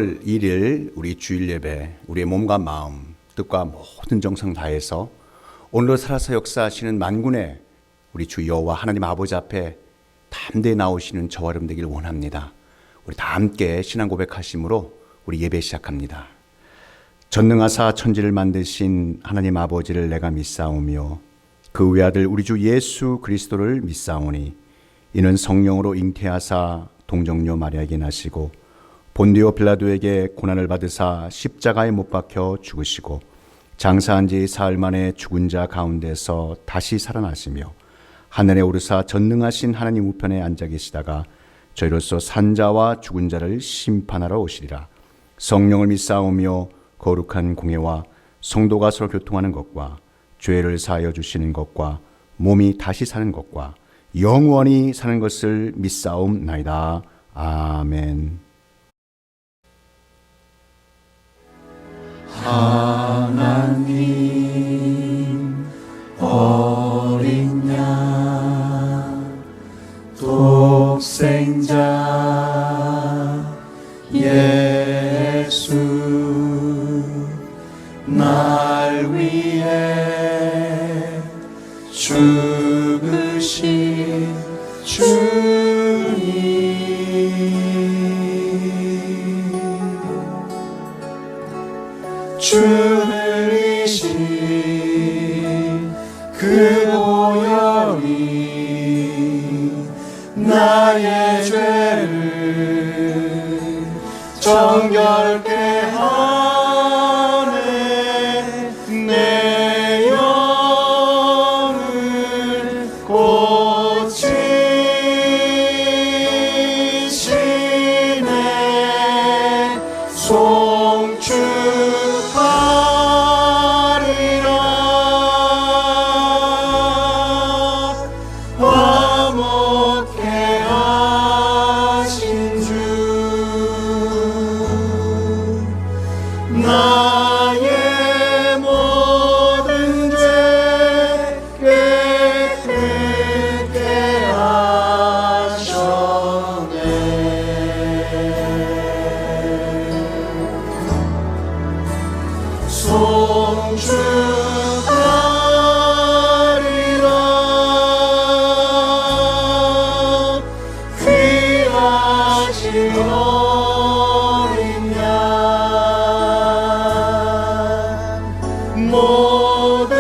3월 1일 우리 주일 예배, 우리의 몸과 마음, 뜻과 모든 정성 다해서 오늘도 살아서 역사하시는 만군의 우리 주 여호와 하나님 아버지 앞에 담대히 나오시는 저와 여러분 되길 원합니다. 우리 다 함께 신앙 고백하심으로 우리 예배 시작합니다. 전능하사 천지를 만드신 하나님 아버지를 내가 믿사오며 그 외아들 우리 주 예수 그리스도를 믿사오니 이는 성령으로 잉태하사 동정녀 마리아에게 나시고 본디오 빌라도에게 고난을 받으사 십자가에 못 박혀 죽으시고 장사한 지 사흘 만에 죽은 자 가운데서 다시 살아나시며 하늘에 오르사 전능하신 하나님 우편에 앉아 계시다가 저희로서 산 자와 죽은 자를 심판하러 오시리라. 성령을 믿사오며 거룩한 공예와 성도가 서로 교통하는 것과 죄를 사하여 주시는 것과 몸이 다시 사는 것과 영원히 사는 것을 믿사옵나이다. 아멘. 하나님 어린 양 독생자 예수 날 위해 죽으신 주님 주 흘리신 그 보혈이 나의 죄를 정결케 하네. 내 영을 고치시네. 나의 모든 죄 깨끗게 하셨네. 송축하리라. 귀하신 어린 양 모두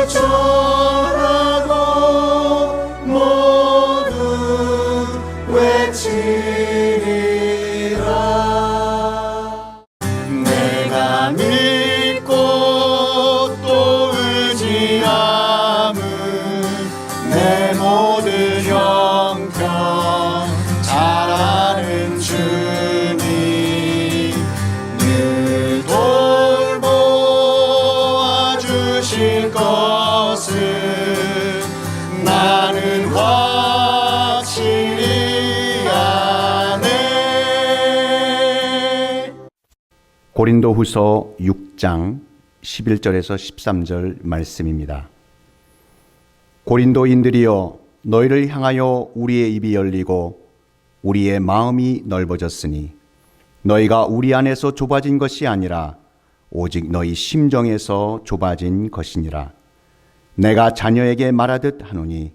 전하고 모두 외치리라. 내가 믿고 또 의지함은 내 모든 형편 잘 아는 주님 늘 돌보아 주실 것을 나는 확실히 아네. 고린도후서 6장 11절에서 13절 말씀입니다. 고린도인들이여 너희를 향하여 우리의 입이 열리고 우리의 마음이 넓어졌으니 너희가 우리 안에서 좁아진 것이 아니라 오직 너희 심정에서 좁아진 것이니라. 내가 자녀에게 말하듯 하노니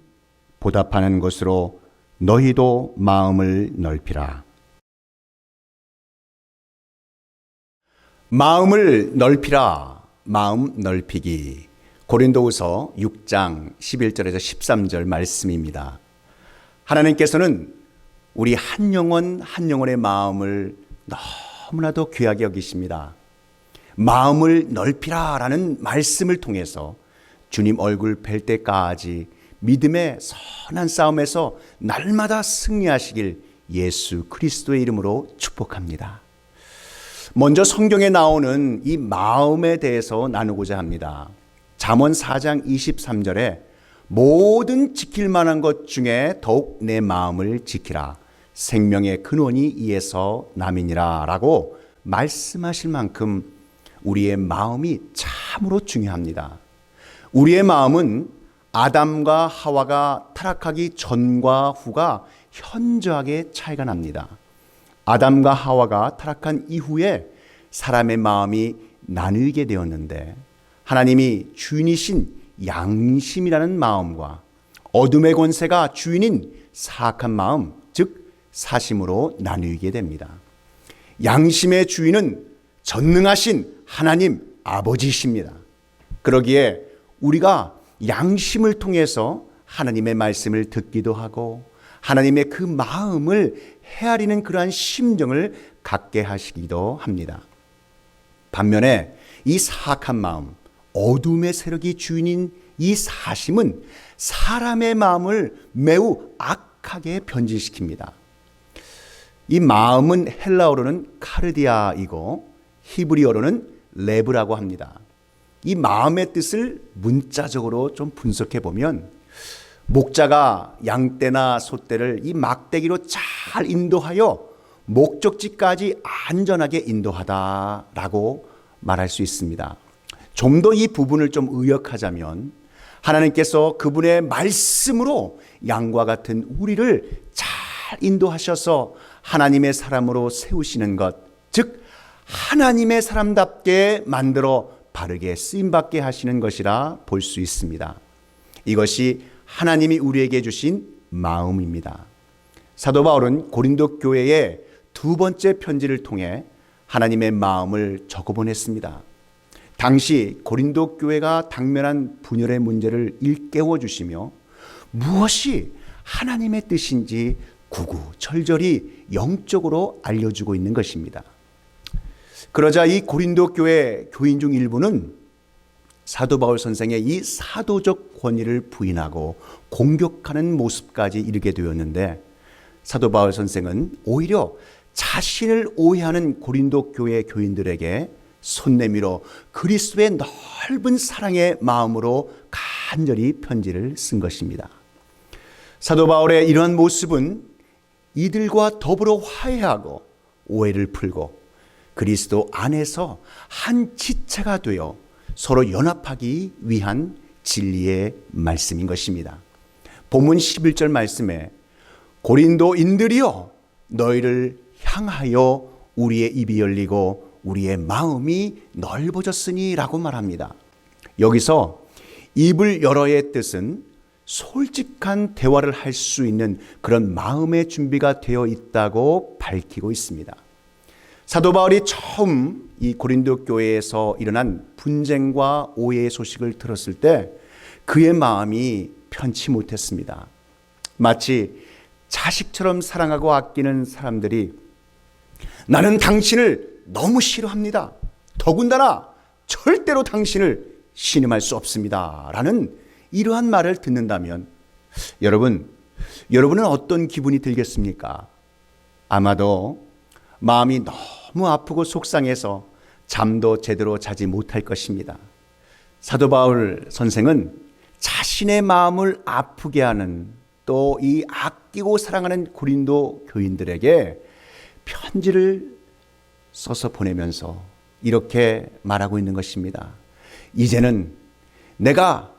보답하는 것으로 너희도 마음을 넓히라. 마음을 넓히라. 마음 넓히기. 고린도후서 6장 11절에서 13절 말씀입니다. 하나님께서는 우리 한 영혼 한 영혼의 마음을 너무나도 귀하게 여기십니다. 마음을 넓히라라는 말씀을 통해서 주님 얼굴 뵐 때까지 믿음의 선한 싸움에서 날마다 승리하시길 예수 그리스도의 이름으로 축복합니다. 먼저 성경에 나오는 이 마음에 대해서 나누고자 합니다. 잠언 4장 23절에 모든 지킬 만한 것 중에 더욱 내 마음을 지키라. 생명의 근원이 이에서 남이니라 라고 말씀하실 만큼 우리의 마음이 참으로 중요합니다. 우리의 마음은 아담과 하와가 타락하기 전과 후가 현저하게 차이가 납니다. 아담과 하와가 타락한 이후에 사람의 마음이 나뉘게 되었는데 하나님이 주인이신 양심이라는 마음과 어둠의 권세가 주인인 사악한 마음, 즉 사심으로 나뉘게 됩니다. 양심의 주인은 전능하신 하나님 아버지이십니다. 그러기에 우리가 양심을 통해서 하나님의 말씀을 듣기도 하고 하나님의 그 마음을 헤아리는 그러한 심정을 갖게 하시기도 합니다. 반면에 이 사악한 마음, 어둠의 세력이 주인인 이 사심은 사람의 마음을 매우 악하게 변질시킵니다. 이 마음은 헬라어로는 카르디아이고 히브리어로는 레브라고 합니다. 이 마음의 뜻을 문자적으로 좀 분석해 보면 목자가 양떼나 소떼를 이 막대기로 잘 인도하여 목적지까지 안전하게 인도하다라고 말할 수 있습니다. 좀 더 이 부분을 좀 의역하자면 하나님께서 그분의 말씀으로 양과 같은 우리를 잘 인도하셔서 하나님의 사람으로 세우시는 것, 즉 하나님의 사람답게 만들어 바르게 쓰임받게 하시는 것이라 볼 수 있습니다. 이것이 하나님이 우리에게 주신 마음입니다. 사도 바울은 고린도 교회에 두 번째 편지를 통해 하나님의 마음을 적어보냈습니다. 당시 고린도 교회가 당면한 분열의 문제를 일깨워 주시며 무엇이 하나님의 뜻인지 구구절절히 영적으로 알려주고 있는 것입니다. 그러자 이 고린도 교회 교인 중 일부는 사도 바울 선생의 이 사도적 권위를 부인하고 공격하는 모습까지 이르게 되었는데 사도 바울 선생은 오히려 자신을 오해하는 고린도 교회 교인들에게 손 내밀어 그리스도의 넓은 사랑의 마음으로 간절히 편지를 쓴 것입니다. 사도 바울의 이러한 모습은 이들과 더불어 화해하고 오해를 풀고 그리스도 안에서 한 지체가 되어 서로 연합하기 위한 진리의 말씀인 것입니다. 본문 11절 말씀에 고린도인들이여 너희를 향하여 우리의 입이 열리고 우리의 마음이 넓어졌으니 라고 말합니다. 여기서 입을 열어의 뜻은 솔직한 대화를 할 수 있는 그런 마음의 준비가 되어 있다고 밝히고 있습니다. 사도 바울이 처음 이 고린도 교회에서 일어난 분쟁과 오해의 소식을 들었을 때 그의 마음이 편치 못했습니다. 마치 자식처럼 사랑하고 아끼는 사람들이 나는 당신을 너무 싫어합니다. 더군다나 절대로 당신을 신임할 수 없습니다. 라는 이러한 말을 듣는다면 여러분은 어떤 기분이 들겠습니까? 아마도 마음이 너무 아프고 속상해서 잠도 제대로 자지 못할 것입니다. 사도 바울 선생은 자신의 마음을 아프게 하는 또 이 아끼고 사랑하는 고린도 교인들에게 편지를 써서 보내면서 이렇게 말하고 있는 것입니다. 이제는 내가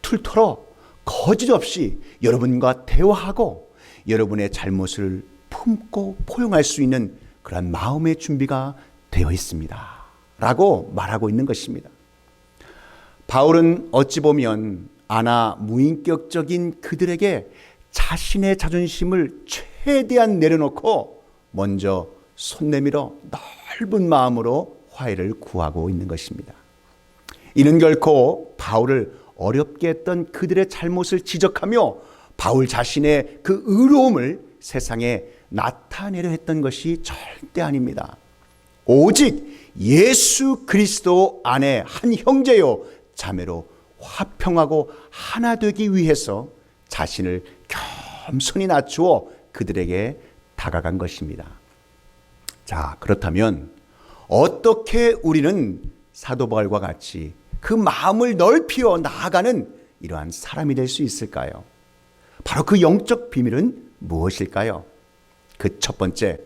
툴툴 털어 거짓 없이 여러분과 대화하고 여러분의 잘못을 품고 포용할 수 있는 그런 마음의 준비가 되어 있습니다. 라고 말하고 있는 것입니다. 바울은 어찌 보면 아나 무인격적인 그들에게 자신의 자존심을 최대한 내려놓고 먼저 손 내밀어 넓은 마음으로 화해를 구하고 있는 것입니다. 이는 결코 바울을 어렵게 했던 그들의 잘못을 지적하며 바울 자신의 그 의로움을 세상에 나타내려 했던 것이 절대 아닙니다. 오직 예수 그리스도 안에 한 형제요 자매로 화평하고 하나 되기 위해서 자신을 겸손히 낮추어 그들에게 다가간 것입니다. 자, 그렇다면 어떻게 우리는 사도 바울과 같이 그 마음을 넓히어 나아가는 이러한 사람이 될 수 있을까요? 바로 그 영적 비밀은 무엇일까요? 그 첫 번째,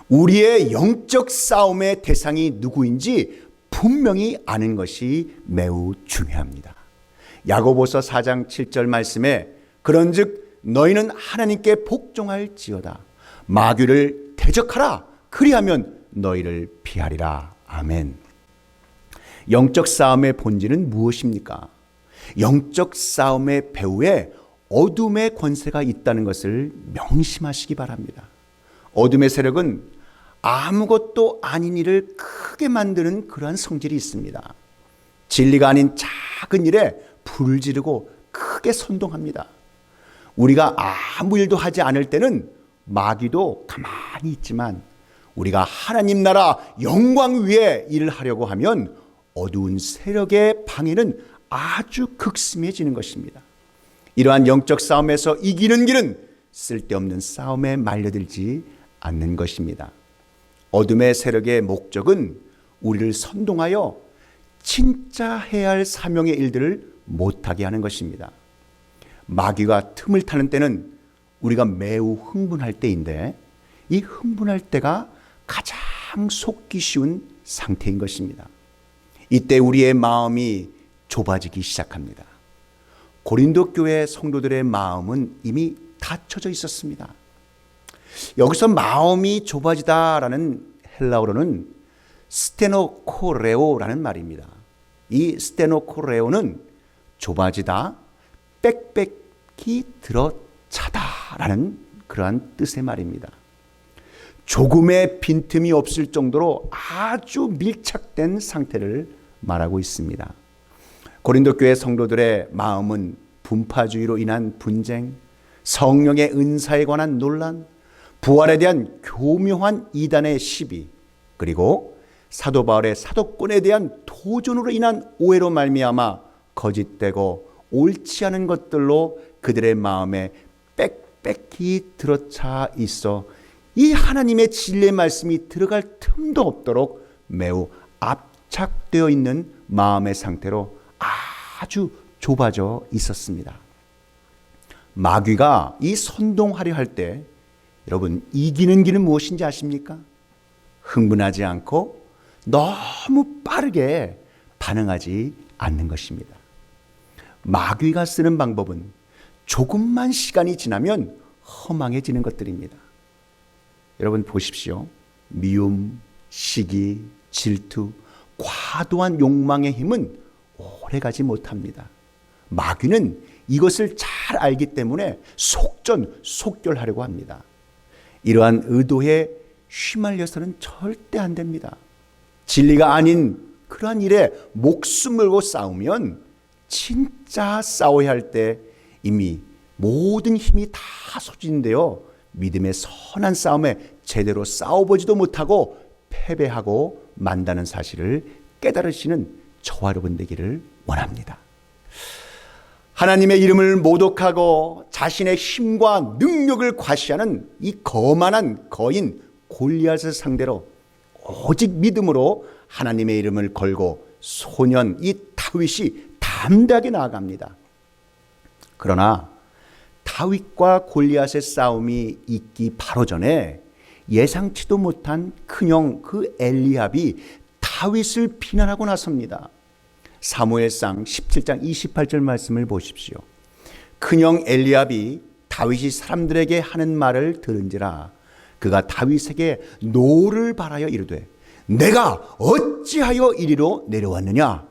우리의 영적 싸움의 대상이 누구인지 분명히 아는 것이 매우 중요합니다. 야고보서 4장 7절 말씀에 그런즉 너희는 하나님께 복종할지어다 마귀를 대적하라. 그리하면 너희를 피하리라. 아멘. 영적 싸움의 본질은 무엇입니까? 영적 싸움의 배후에 어둠의 권세가 있다는 것을 명심하시기 바랍니다. 어둠의 세력은 아무것도 아닌 일을 크게 만드는 그러한 성질이 있습니다. 진리가 아닌 작은 일에 불을 지르고 크게 선동합니다. 우리가 아무 일도 하지 않을 때는 마귀도 가만히 있지만 우리가 하나님 나라 영광 위에 일을 하려고 하면 어두운 세력의 방해는 아주 극심해지는 것입니다. 이러한 영적 싸움에서 이기는 길은 쓸데없는 싸움에 말려들지 않는 것입니다. 어둠의 세력의 목적은 우리를 선동하여 진짜 해야 할 사명의 일들을 못하게 하는 것입니다. 마귀가 틈을 타는 때는 우리가 매우 흥분할 때인데 이 흥분할 때가 가장 속기 쉬운 상태인 것입니다. 이때 우리의 마음이 좁아지기 시작합니다. 고린도 교회 성도들의 마음은 이미 닫혀져 있었습니다. 여기서 마음이 좁아지다라는 헬라어로는 스테노코레오라는 말입니다. 이 스테노코레오는 좁아지다, 빽빽히 들어차다라는 그러한 뜻의 말입니다. 조금의 빈틈이 없을 정도로 아주 밀착된 상태를 말하고 있습니다. 고린도 교회 성도들의 마음은 분파주의로 인한 분쟁, 성령의 은사에 관한 논란, 부활에 대한 교묘한 이단의 시비, 그리고 사도 바울의 사도권에 대한 도전으로 인한 오해로 말미암아 거짓되고 옳지 않은 것들로 그들의 마음에 빽빽히 들어차 있어 이 하나님의 진리의 말씀이 들어갈 틈도 없도록 매우 압착되어 있는 마음의 상태로 아주 좁아져 있었습니다. 마귀가 이 선동하려 할 때 여러분 이기는 길은 무엇인지 아십니까? 흥분하지 않고 너무 빠르게 반응하지 않는 것입니다. 마귀가 쓰는 방법은 조금만 시간이 지나면 허망해지는 것들입니다. 여러분 보십시오. 미움, 시기, 질투, 과도한 욕망의 힘은 오래가지 못합니다. 마귀는 이것을 잘 알기 때문에 속전속결하려고 합니다. 이러한 의도에 휘말려서는 절대 안 됩니다. 진리가 아닌 그러한 일에 목숨 걸고 싸우면 진짜 싸워야 할 때 이미 모든 힘이 다 소진되어 믿음의 선한 싸움에 제대로 싸워보지도 못하고 패배하고 만다는 사실을 깨달으시는 저와 여러분 되기를 원합니다. 하나님의 이름을 모독하고 자신의 힘과 능력을 과시하는 이 거만한 거인 골리앗을 상대로 오직 믿음으로 하나님의 이름을 걸고 소년 이 다윗이 담대하게 나아갑니다. 그러나 다윗과 골리앗의 싸움이 있기 바로 전에 예상치도 못한 큰형 그 엘리압이 다윗을 비난하고 나섭니다. 사무엘상 17장 28절 말씀을 보십시오. 큰형 엘리압이 다윗이 사람들에게 하는 말을 들은지라 그가 다윗에게 노를 바라여 이르되 내가 어찌하여 이리로 내려왔느냐?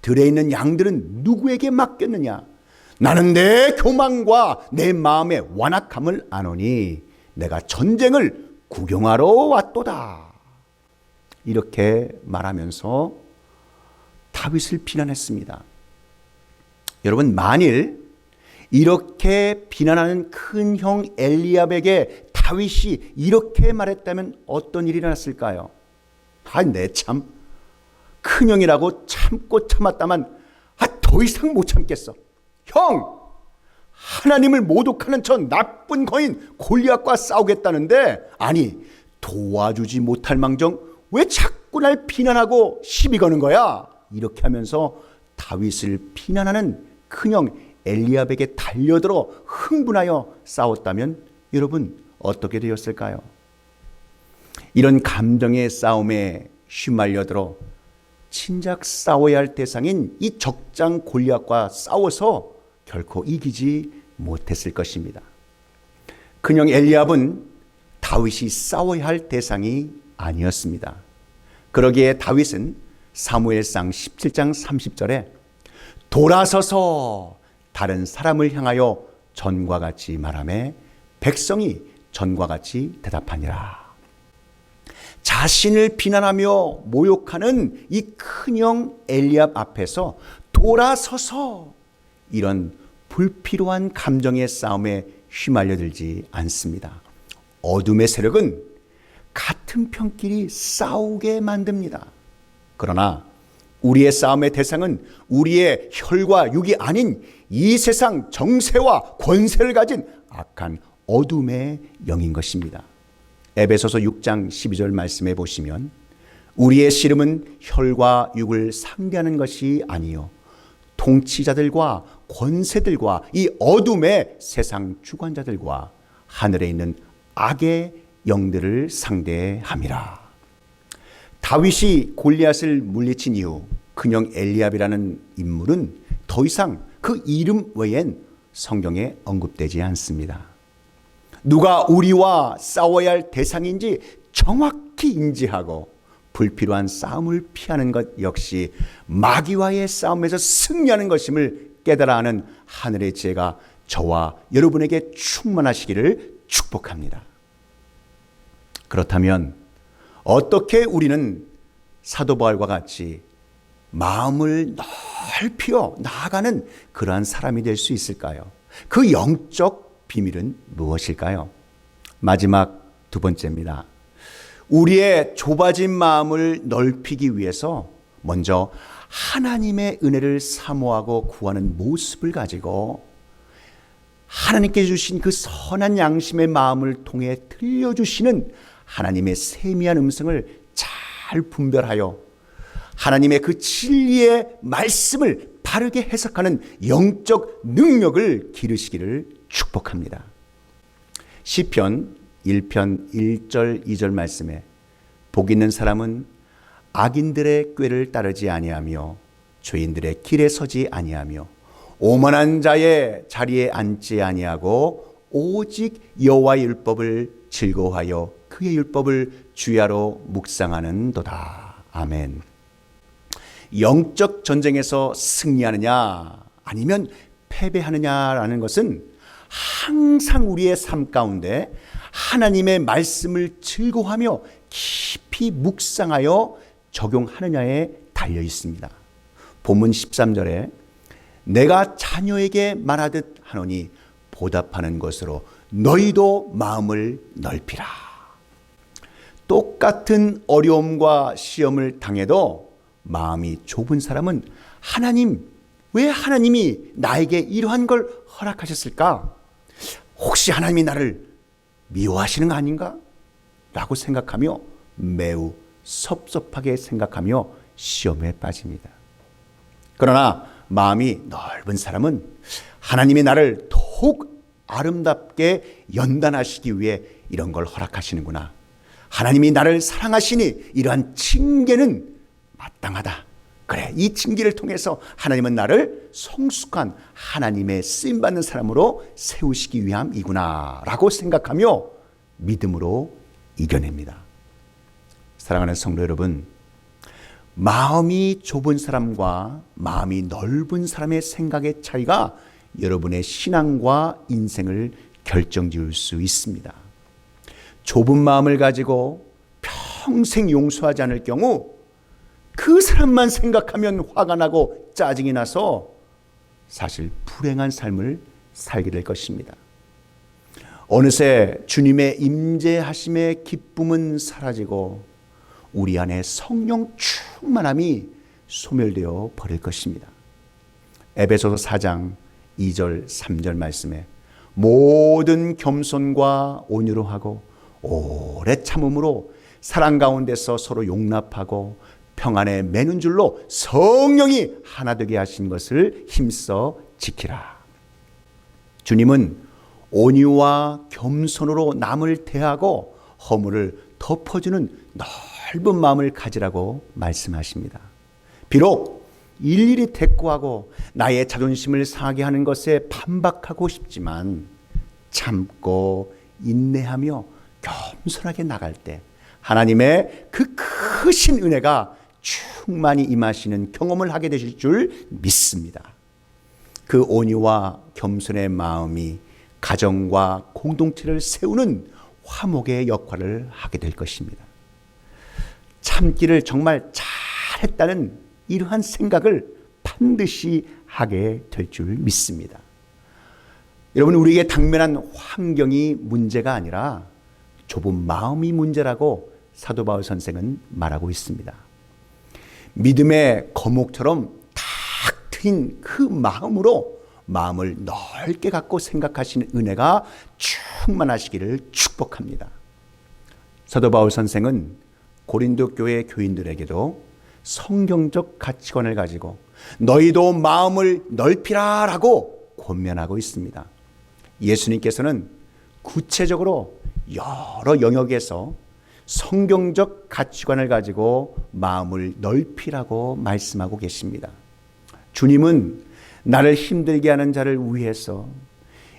들에 있는 양들은 누구에게 맡겼느냐? 나는 내 교만과 내 마음의 완악함을 아노니 내가 전쟁을 구경하러 왔도다. 이렇게 말하면서 다윗을 비난했습니다. 여러분 만일 이렇게 비난하는 큰 형 엘리압에게 다윗이 이렇게 말했다면 어떤 일이 일어났을까요? 내 참 큰형이라고 참고 참았다만 더 이상 못 참겠어. 형, 하나님을 모독하는 저 나쁜 거인 골리앗과 싸우겠다는데 아니 도와주지 못할 망정 왜 자꾸 날 비난하고 시비 거는 거야? 이렇게 하면서 다윗을 비난하는 큰형 엘리압에게 달려들어 흥분하여 싸웠다면 여러분 어떻게 되었을까요? 이런 감정의 싸움에 휘말려들어 진작 싸워야 할 대상인 이 적장 골리앗과 싸워서 결코 이기지 못했을 것입니다. 큰형 엘리압은 다윗이 싸워야 할 대상이 아니었습니다. 그러기에 다윗은 사무엘상 17장 30절에 돌아서서 다른 사람을 향하여 전과 같이 말하매 백성이 전과 같이 대답하니라. 자신을 비난하며 모욕하는 이 큰형 엘리압 앞에서 돌아서서 이런 불필요한 감정의 싸움에 휘말려들지 않습니다. 어둠의 세력은 같은 편끼리 싸우게 만듭니다. 그러나 우리의 싸움의 대상은 우리의 혈과 육이 아닌 이 세상 정세와 권세를 가진 악한 어둠의 영인 것입니다. 에베소서 6장 12절 말씀해 보시면 우리의 씨름은 혈과 육을 상대하는 것이 아니요 통치자들과 권세들과 이 어둠의 세상 주관자들과 하늘에 있는 악의 영들을 상대함이라. 다윗이 골리앗을 물리친 이후 큰형 엘리압이라는 인물은 더 이상 그 이름 외엔 성경에 언급되지 않습니다. 누가 우리와 싸워야 할 대상인지 정확히 인지하고 불필요한 싸움을 피하는 것 역시 마귀와의 싸움에서 승리하는 것임을 깨달아 하는 하늘의 지혜가 저와 여러분에게 충만하시기를 축복합니다. 그렇다면 어떻게 우리는 사도 바울과 같이 마음을 넓혀 나아가는 그러한 사람이 될 수 있을까요? 그 영적 비밀은 무엇일까요? 마지막 두 번째입니다. 우리의 좁아진 마음을 넓히기 위해서 먼저 하나님의 은혜를 사모하고 구하는 모습을 가지고 하나님께 주신 그 선한 양심의 마음을 통해 들려주시는 하나님의 세미한 음성을 잘 분별하여 하나님의 그 진리의 말씀을 바르게 해석하는 영적 능력을 기르시기를 축복합니다. 시편 1편 1절 2절 말씀에 복 있는 사람은 악인들의 꾀를 따르지 아니하며 죄인들의 길에 서지 아니하며 오만한 자의 자리에 앉지 아니하고 오직 여호와의 율법을 즐거워하여 그의 율법을 주야로 묵상하는도다. 아멘. 영적 전쟁에서 승리하느냐 아니면 패배하느냐라는 것은 항상 우리의 삶 가운데 하나님의 말씀을 즐거워하며 깊이 묵상하여 적용하느냐에 달려 있습니다. 본문 13절에 내가 자녀에게 말하듯 하노니 보답하는 것으로 너희도 마음을 넓히라. 똑같은 어려움과 시험을 당해도 마음이 좁은 사람은 하나님, 왜 하나님이 나에게 이러한 걸 허락하셨을까? 혹시 하나님이 나를 미워하시는 거 아닌가? 라고 생각하며 매우 섭섭하게 생각하며 시험에 빠집니다. 그러나 마음이 넓은 사람은 하나님이 나를 더욱 아름답게 연단하시기 위해 이런 걸 허락하시는구나. 하나님이 나를 사랑하시니 이러한 징계는 마땅하다. 그래, 이 징계를 통해서 하나님은 나를 성숙한 하나님의 쓰임받는 사람으로 세우시기 위함이구나 라고 생각하며 믿음으로 이겨냅니다. 사랑하는 성도 여러분, 마음이 좁은 사람과 마음이 넓은 사람의 생각의 차이가 여러분의 신앙과 인생을 결정지을 수 있습니다. 좁은 마음을 가지고 평생 용서하지 않을 경우 그 사람만 생각하면 화가 나고 짜증이 나서 사실 불행한 삶을 살게 될 것입니다. 어느새 주님의 임재하심의 기쁨은 사라지고 우리 안에 성령 충만함이 소멸되어 버릴 것입니다. 에베소서 4장 2절 3절 말씀에 모든 겸손과 온유로 하고 오래 참음으로 사랑 가운데서 서로 용납하고 평안에 매는 줄로 성령이 하나 되게 하신 것을 힘써 지키라. 주님은 온유와 겸손으로 남을 대하고 허물을 덮어주는 넓은 마음을 가지라고 말씀하십니다. 비록 일일이 대꾸하고 나의 자존심을 상하게 하는 것에 반박하고 싶지만 참고 인내하며 겸손하게 나갈 때 하나님의 그 크신 은혜가 충만히 임하시는 경험을 하게 되실 줄 믿습니다. 그 온유와 겸손의 마음이 가정과 공동체를 세우는 화목의 역할을 하게 될 것입니다. 참기를 정말 잘했다는 이러한 생각을 반드시 하게 될 줄 믿습니다. 여러분, 우리에게 당면한 환경이 문제가 아니라 좁은 마음이 문제라고 사도 바울 선생은 말하고 있습니다. 믿음의 거목처럼 탁 트인 그 마음으로 마음을 넓게 갖고 생각하시는 은혜가 충만하시기를 축복합니다. 사도 바울 선생은 고린도 교회 교인들에게도 성경적 가치관을 가지고 너희도 마음을 넓히라라고 권면하고 있습니다. 예수님께서는 구체적으로 여러 영역에서 성경적 가치관을 가지고 마음을 넓히라고 말씀하고 계십니다. 주님은 나를 힘들게 하는 자를 위해서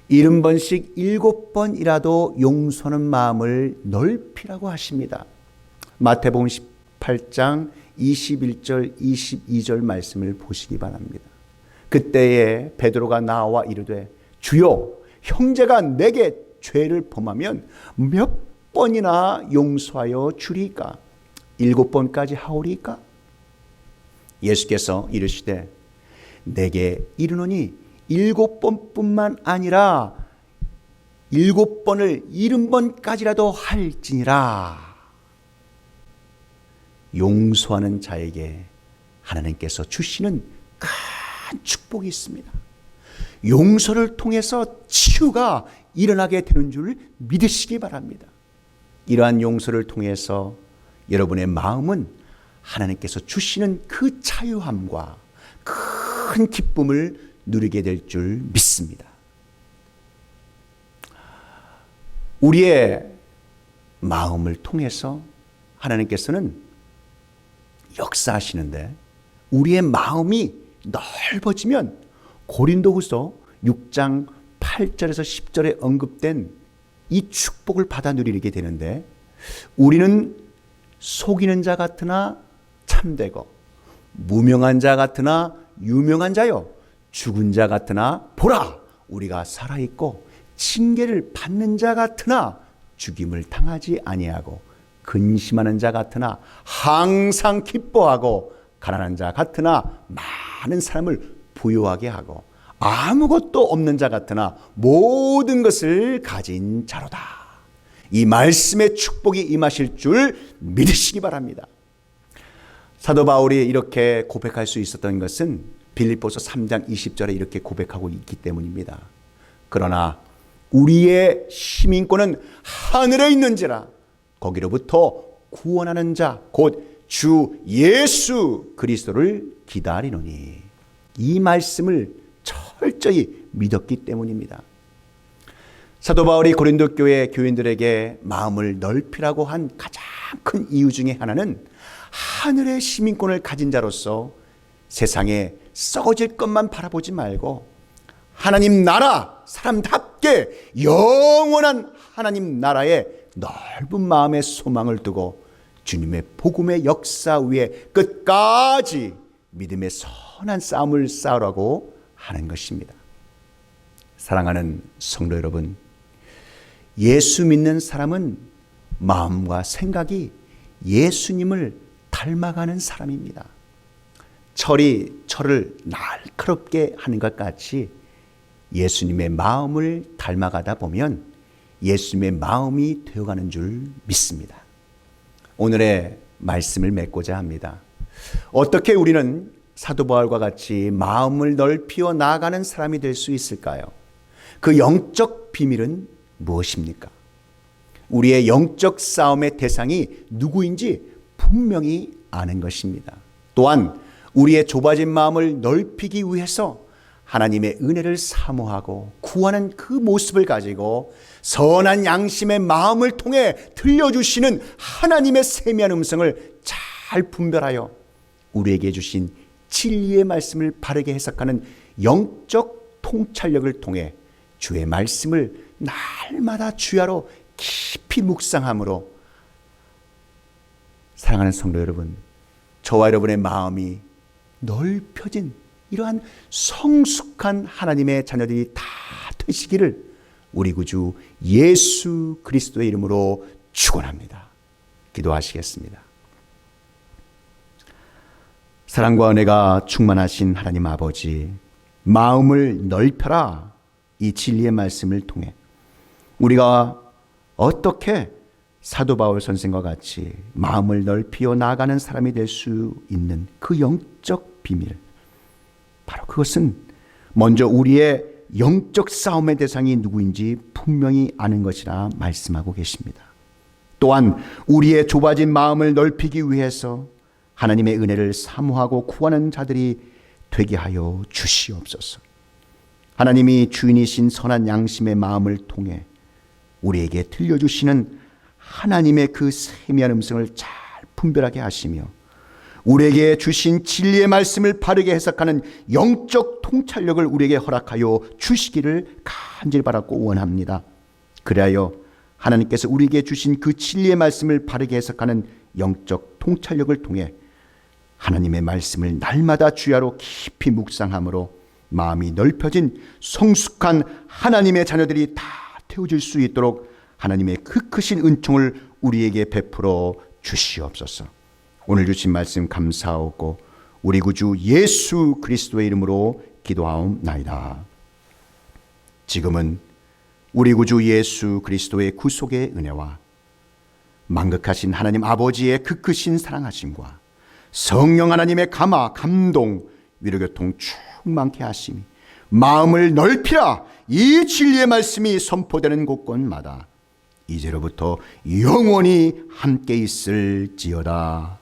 70번씩 7번이라도 용서하는 마음을 넓히라고 하십니다. 마태복음 18장 21절 22절 말씀을 보시기 바랍니다. 그때에 베드로가 나와 이르되 주여, 형제가 내게 죄를 범하면 몇 번이나 용서하여 주리까? 7번까지 하오리까? 예수께서 이르시되 내게 이르노니 7번뿐만 아니라 7번을 70번까지라도 할지니라. 용서하는 자에게 하나님께서 주시는 큰 축복이 있습니다. 용서를 통해서 치유가 일어나게 되는 줄 믿으시기 바랍니다. 이러한 용서를 통해서 여러분의 마음은 하나님께서 주시는 그 자유함과 큰 기쁨을 누리게 될 줄 믿습니다. 우리의 마음을 통해서 하나님께서는 역사하시는데, 우리의 마음이 넓어지면 고린도후서 6장 8절에서 10절에 언급된 이 축복을 받아 누리게 되는데, 우리는 속이는 자 같으나 참되고 무명한 자 같으나 유명한 자요, 죽은 자 같으나 보라 우리가 살아있고 징계를 받는 자 같으나 죽임을 당하지 아니하고 근심하는 자 같으나 항상 기뻐하고 가난한 자 같으나 많은 사람을 부유하게 하고 아무것도 없는 자 같으나 모든 것을 가진 자로다. 이 말씀의 축복이 임하실 줄 믿으시기 바랍니다. 사도 바울이 이렇게 고백할 수 있었던 것은 빌립보서 3장 20절에 이렇게 고백하고 있기 때문입니다. 그러나 우리의 시민권은 하늘에 있는지라 거기로부터 구원하는 자 곧 주 예수 그리스도를 기다리노니. 이 말씀을 철저히 믿었기 때문입니다. 사도 바울이 고린도 교회 교인들에게 마음을 넓히라고 한 가장 큰 이유 중에 하나는 하늘의 시민권을 가진 자로서 세상에 썩어질 것만 바라보지 말고 하나님 나라, 사람답게 영원한 하나님 나라에 넓은 마음의 소망을 두고 주님의 복음의 역사 위에 끝까지 믿음의 선한 싸움을 싸우라고 하는 것입니다. 사랑하는 성도 여러분, 예수 믿는 사람은 마음과 생각이 예수님을 닮아가는 사람입니다. 철이 철을 날카롭게 하는 것 같이 예수님의 마음을 닮아가다 보면 예수님의 마음이 되어가는 줄 믿습니다. 오늘의 말씀을 맺고자 합니다. 어떻게 우리는 사도 바울과 같이 마음을 넓히어 나아가는 사람이 될 수 있을까요? 그 영적 비밀은 무엇입니까? 우리의 영적 싸움의 대상이 누구인지 분명히 아는 것입니다. 또한 우리의 좁아진 마음을 넓히기 위해서 하나님의 은혜를 사모하고 구하는 그 모습을 가지고 선한 양심의 마음을 통해 들려주시는 하나님의 세미한 음성을 잘 분별하여 우리에게 주신 진리의 말씀을 바르게 해석하는 영적 통찰력을 통해 주의 말씀을 날마다 주야로 깊이 묵상함으로 사랑하는 성도 여러분, 저와 여러분의 마음이 넓혀진 이러한 성숙한 하나님의 자녀들이 다 되시기를 우리 구주 예수 그리스도의 이름으로 축원합니다. 기도하시겠습니다. 사랑과 은혜가 충만하신 하나님 아버지, 마음을 넓혀라. 이 진리의 말씀을 통해 우리가 어떻게 사도 바울 선생과 같이 마음을 넓히어 나아가는 사람이 될 수 있는 그 영적 비밀, 바로 그것은 먼저 우리의 영적 싸움의 대상이 누구인지 분명히 아는 것이라 말씀하고 계십니다. 또한 우리의 좁아진 마음을 넓히기 위해서 하나님의 은혜를 사모하고 구하는 자들이 되게 하여 주시옵소서. 하나님이 주인이신 선한 양심의 마음을 통해 우리에게 들려주시는 하나님의 그 세미한 음성을 잘 분별하게 하시며 우리에게 주신 진리의 말씀을 바르게 해석하는 영적 통찰력을 우리에게 허락하여 주시기를 간절히 바라고 원합니다. 그리하여 하나님께서 우리에게 주신 그 진리의 말씀을 바르게 해석하는 영적 통찰력을 통해 하나님의 말씀을 날마다 주야로 깊이 묵상함으로 마음이 넓혀진 성숙한 하나님의 자녀들이 다 태워질 수 있도록 하나님의 그 크신 은총을 우리에게 베풀어 주시옵소서. 오늘 주신 말씀 감사하고 우리 구주 예수 그리스도의 이름으로 기도하옵나이다. 지금은 우리 구주 예수 그리스도의 구속의 은혜와 만극하신 하나님 아버지의 그 크신 사랑하심과 성령 하나님의 감화, 감동, 위로교통 충만케 하심이 마음을 넓히라. 이 진리의 말씀이 선포되는 곳곳마다 이제로부터 영원히 함께 있을지어다.